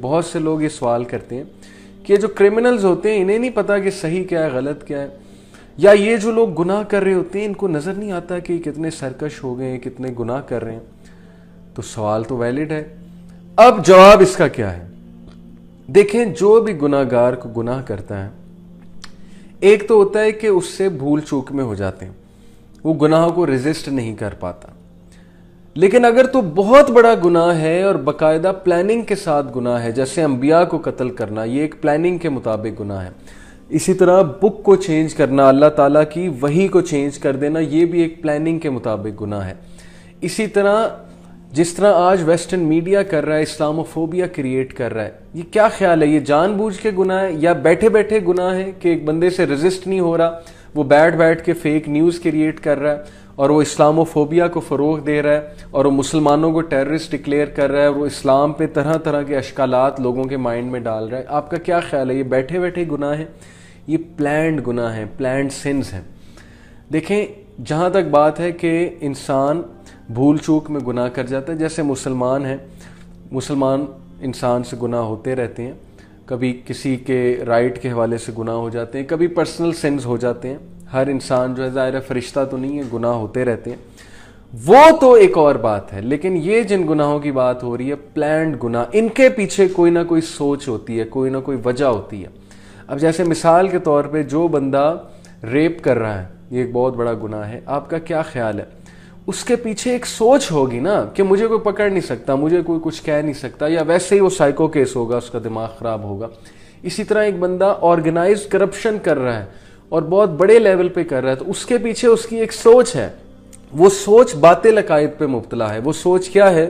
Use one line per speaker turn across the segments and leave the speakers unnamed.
بہت سے لوگ یہ سوال کرتے ہیں کہ جو کرمنلز ہوتے ہیں انہیں نہیں پتا کہ صحیح کیا ہے غلط کیا ہے، یا یہ جو لوگ گناہ کر رہے ہوتے ہیں ان کو نظر نہیں آتا کہ کتنے سرکش ہو گئے ہیں، کتنے گناہ کر رہے ہیں۔ تو سوال تو ویلڈ ہے، اب جواب اس کا کیا ہے؟ دیکھیں، جو بھی گناہ گار کو گناہ کرتا ہے، ایک تو ہوتا ہے کہ اس سے بھول چوک میں ہو جاتے ہیں، وہ گناہوں کو ریزسٹ نہیں کر پاتا، لیکن اگر تو بہت بڑا گناہ ہے اور باقاعدہ پلاننگ کے ساتھ گناہ ہے، جیسے انبیاء کو قتل کرنا، یہ ایک پلاننگ کے مطابق گناہ ہے۔ اسی طرح بک کو چینج کرنا، اللہ تعالیٰ کی وحی کو چینج کر دینا، یہ بھی ایک پلاننگ کے مطابق گناہ ہے۔ اسی طرح جس طرح آج ویسٹرن میڈیا کر رہا ہے، اسلاموفوبیا کریٹ کر رہا ہے، یہ کیا خیال ہے؟ یہ جان بوجھ کے گناہ ہے یا بیٹھے بیٹھے گناہ ہے کہ ایک بندے سے ریزسٹ نہیں ہو رہا، وہ بیٹھ کے فیک نیوز کریٹ کر رہا ہے اور وہ اسلاموفوبیا کو فروغ دے رہا ہے اور وہ مسلمانوں کو ٹیررسٹ ڈکلیئر کر رہا ہے اور وہ اسلام پہ طرح طرح کے اشکالات لوگوں کے مائنڈ میں ڈال رہا ہے۔ آپ کا کیا خیال ہے؟ یہ بیٹھے بیٹھے گناہ ہے، یہ پلانڈ گناہ ہیں، پلانڈ سنز ہیں۔ دیکھیں، جہاں تک بات ہے کہ انسان بھول چوک میں گناہ کر جاتا ہے، جیسے مسلمان ہیں، مسلمان انسان سے گناہ ہوتے رہتے ہیں، کبھی کسی کے رائٹ کے حوالے سے گناہ ہو جاتے ہیں، کبھی پرسنل سنز ہو جاتے ہیں۔ ہر انسان جو ہے ظاہر فرشتہ تو نہیں ہے، گناہ ہوتے رہتے ہیں، وہ تو ایک اور بات ہے۔ لیکن یہ جن گناہوں کی بات ہو رہی ہے، پلانڈ گناہ، ان کے پیچھے کوئی نہ کوئی سوچ ہوتی ہے، کوئی نہ کوئی وجہ ہوتی ہے۔ اب جیسے مثال کے طور پہ جو بندہ ریپ کر رہا ہے، یہ ایک بہت بڑا گناہ ہے، آپ کا کیا خیال ہے؟ اس کے پیچھے ایک سوچ ہوگی نا کہ مجھے کوئی پکڑ نہیں سکتا، مجھے کوئی کچھ کہہ نہیں سکتا، یا ویسے ہی وہ سائیکو کیس ہوگا، اس کا دماغ خراب ہوگا۔ اسی طرح ایک بندہ آرگنائزڈ کرپشن کر رہا ہے اور بہت بڑے لیول پہ کر رہا ہے، تو اس کے پیچھے اس کی ایک سوچ ہے، وہ سوچ باطل عقائد پہ مبتلا ہے۔ وہ سوچ کیا ہے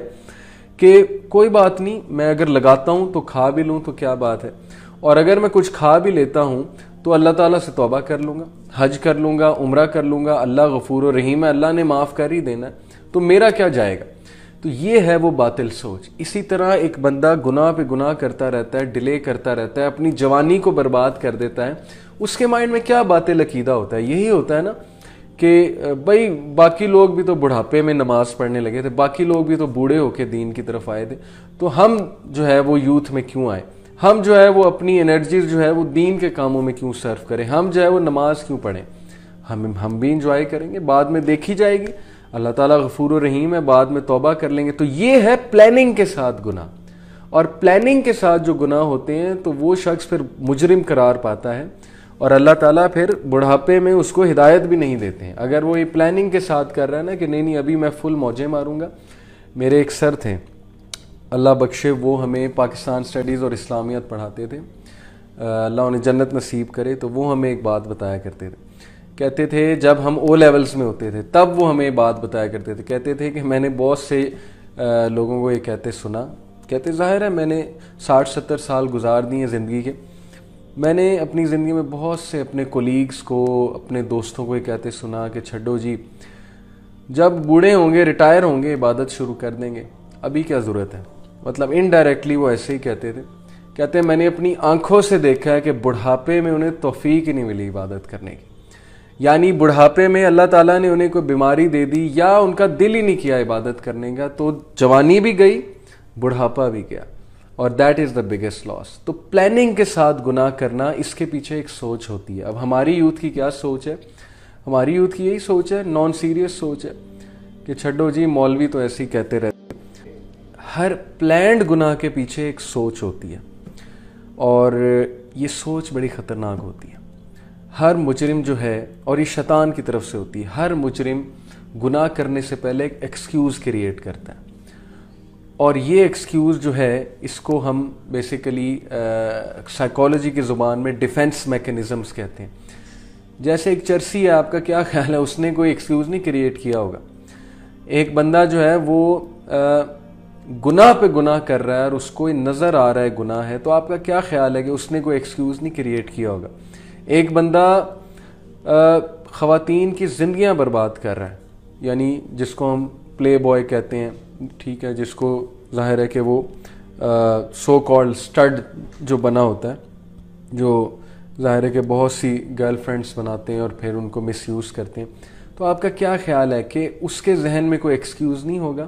کہ کوئی بات نہیں، میں اگر لگاتا ہوں تو کھا بھی لوں تو کیا بات ہے، اور اگر میں کچھ کھا بھی لیتا ہوں تو اللہ تعالیٰ سے توبہ کر لوں گا، حج کر لوں گا، عمرہ کر لوں گا، اللہ غفور و رحیم ہے، اللہ نے معاف کر ہی دینا ہے، تو میرا کیا جائے گا؟ تو یہ ہے وہ باطل سوچ۔ اسی طرح ایک بندہ گناہ پہ گناہ کرتا رہتا ہے، ڈیلے کرتا رہتا ہے، اپنی جوانی کو برباد کر دیتا ہے، اس کے مائنڈ میں کیا باطل عقیدہ ہوتا ہے؟ یہی ہوتا ہے نا کہ بھائی باقی لوگ بھی تو بڑھاپے میں نماز پڑھنے لگے تھے، باقی لوگ بھی تو بوڑھے ہو کے دین کی طرف آئے تھے، تو ہم جو ہے وہ یوتھ میں کیوں آئے؟ ہم جو ہے وہ اپنی انرجیز جو ہے وہ دین کے کاموں میں کیوں صرف کریں؟ ہم جو ہے وہ نماز کیوں پڑھیں؟ ہم بھی انجوائے کریں گے، بعد میں دیکھی جائے گی، اللہ تعالیٰ غفور و رحیم ہے، بعد میں توبہ کر لیں گے۔ تو یہ ہے پلاننگ کے ساتھ گناہ، اور پلاننگ کے ساتھ جو گناہ ہوتے ہیں تو وہ شخص پھر مجرم قرار پاتا ہے، اور اللہ تعالیٰ پھر بڑھاپے میں اس کو ہدایت بھی نہیں دیتے ہیں۔ اگر وہ یہ پلاننگ کے ساتھ کر رہا ہے نا کہ نہیں ابھی میں فل موجے ماروں گا۔ میرے ایک سر تھے، اللہ بخشے، وہ ہمیں پاکستان سٹڈیز اور اسلامیات پڑھاتے تھے، اللہ انہیں جنت نصیب کرے، تو وہ ہمیں ایک بات بتایا کرتے تھے، کہتے تھے جب ہم او لیولز میں ہوتے تھے تب وہ ہمیں بات بتایا کرتے تھے، کہتے تھے کہ میں نے بہت سے لوگوں کو یہ کہتے سنا، کہتے ظاہر ہے میں نے 60-70 سال گزار دیے زندگی کے، میں نے اپنی زندگی میں بہت سے اپنے کولیگز کو، اپنے دوستوں کو یہ کہتے سنا کہ چھڈو جی، جب بوڑھے ہوں گے، ریٹائر ہوں گے، عبادت شروع کر دیں گے، ابھی کیا ضرورت ہے۔ مطلب انڈائریکٹلی وہ ایسے ہی کہتے تھے، کہتے ہیں میں نے اپنی آنکھوں سے دیکھا ہے کہ بڑھاپے میں انہیں توفیق ہی نہیں ملی عبادت کرنے کی، یعنی بڑھاپے میں اللہ تعالیٰ نے انہیں کوئی بیماری دے دی یا ان کا دل ہی نہیں کیا عبادت کرنے کا، تو جوانی بھی گئی، بڑھاپا بھی گیا، اور دیٹ از دا بگیسٹ لاس۔ تو پلاننگ کے ساتھ گناہ کرنا، اس کے پیچھے ایک سوچ ہوتی ہے۔ اب ہماری یوتھ کی کیا سوچ ہے؟ ہماری یوتھ کی یہی سوچ ہے، نان سیریس سوچ ہے کہ چھڈو جی مولوی تو ایسے ہی کہتے رہتے۔ ہر پلانڈ گناہ کے پیچھے ایک سوچ ہوتی ہے، اور یہ سوچ بڑی خطرناک ہوتی ہے۔ ہر مجرم جو ہے، اور یہ شیطان کی طرف سے ہوتی ہے، ہر مجرم گناہ کرنے سے پہلے ایک ایکسکیوز کریٹ کرتا ہے، اور یہ ایکسکیوز جو ہے اس کو ہم بیسیکلی سائیکالوجی کی زبان میں ڈیفنس میکنزمز کہتے ہیں۔ جیسے ایک چرسی ہے، آپ کا کیا خیال ہے اس نے کوئی ایکسکیوز نہیں کریٹ کیا ہوگا؟ ایک بندہ جو ہے وہ گناہ پہ گناہ کر رہا ہے اور اس کو نظر آ رہا ہے گناہ ہے، تو آپ کا کیا خیال ہے کہ اس نے کوئی ایکسکیوز نہیں کریٹ کیا ہوگا؟ ایک بندہ خواتین کی زندگیاں برباد کر رہا ہے، یعنی جس کو ہم پلے بوائے کہتے ہیں، ٹھیک ہے، جس کو ظاہر ہے کہ وہ سو کالڈ سٹڈ جو بنا ہوتا ہے، جو ظاہر ہے کہ بہت سی گرل فرینڈس بناتے ہیں اور پھر ان کو مس یوز کرتے ہیں، تو آپ کا کیا خیال ہے کہ اس کے ذہن میں کوئی ایکسکیوز نہیں ہوگا؟